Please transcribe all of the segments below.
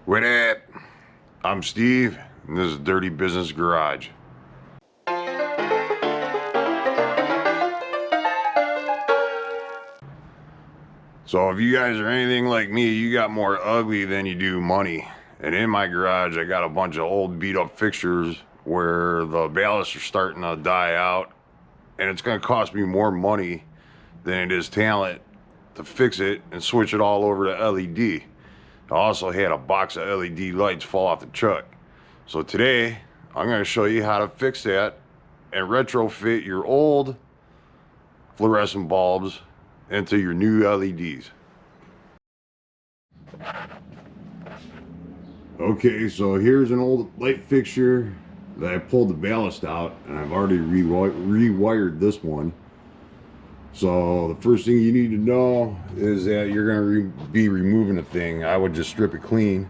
What up? I'm Steve, and this is Dirty Business Garage. So if you guys are anything like me, you got more ugly than you do money. And in my garage, I got a bunch of old beat up fixtures where the ballasts are starting to die out. And it's gonna cost me more money than it is talent to fix it and switch it all over to LED. I also had a box of LED lights fall off the truck. So today, I'm gonna show you how to fix that and retrofit your old fluorescent bulbs into your new LEDs. Okay, so here's an old light fixture that I pulled the ballast out, and I've already rewired this one. So the first thing you need to know is that you're going to be removing a thing. I would just strip it clean,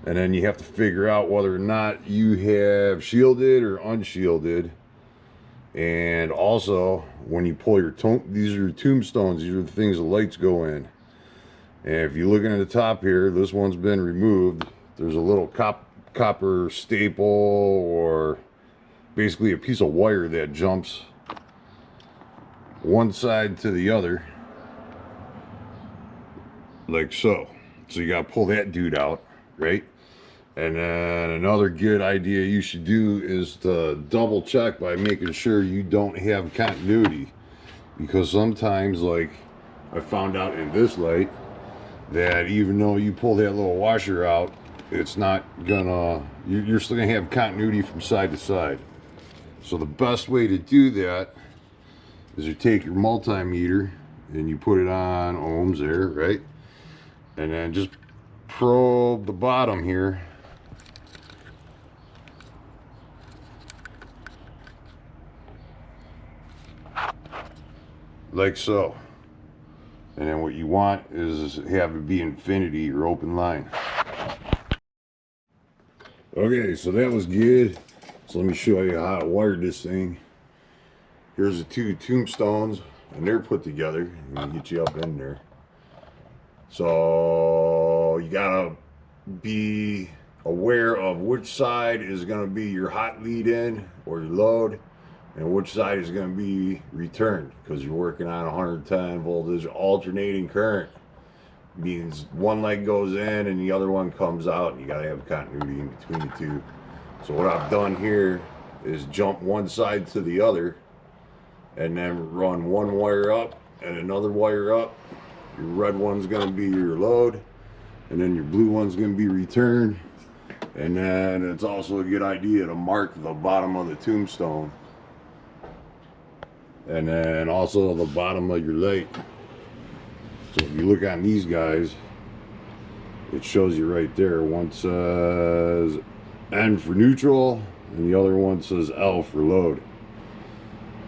and then you have to figure out whether or not you have shielded or unshielded. And also, when you pull your these are your tombstones. These are the things the lights go in. And if you're looking at the top here, this one's been removed. There's a little copper staple, or basically a piece of wire that jumps one side to the other, like so. So you got to pull that dude out, right? And then another good idea you should do is to double check by making sure you don't have continuity, because sometimes, like I found out in this light, that even though you pull that little washer out, it's not gonna, you're still gonna have continuity from side to side. So the best way to do that is you take your multimeter and you put it on ohms there, right? And then just probe the bottom here. Like so. And then what you want is have it be infinity or open line. Okay, so that was good. So let me show you how I wired this thing. Here's the two tombstones, and they're put together. Let me get you up in there. So you gotta be aware of which side is gonna be your hot lead in or your load, and which side is going to be returned, because you're working on 110 voltage alternating current. Means one leg goes in and the other one comes out, and you got to have continuity in between the two. So what I've done here is jump one side to the other and then run one wire up and another wire up. Your red one's going to be your load, and then your blue one's going to be returned. And then it's also a good idea to mark the bottom of the tombstone, and then also the bottom of your light. So if you look on these guys, it shows you right there. One says N for neutral, and the other one says L for load.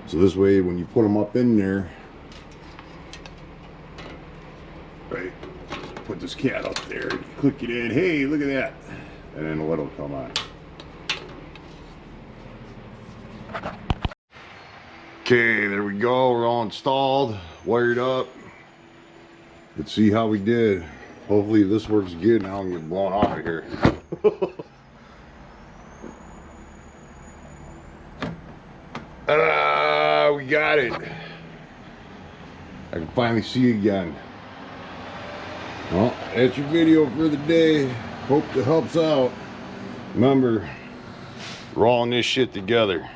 So this way, when you put them up in there, right, put this cat up there, you click it in, hey, look at that, and then the light will come on. Okay, there we go. We're all installed, wired up. Let's see how we did. Hopefully this works good. Now I'm getting blown off of here. We got it. I can finally see you again. Well, that's your video for the day. Hope it helps out. Remember, we're all in this shit together.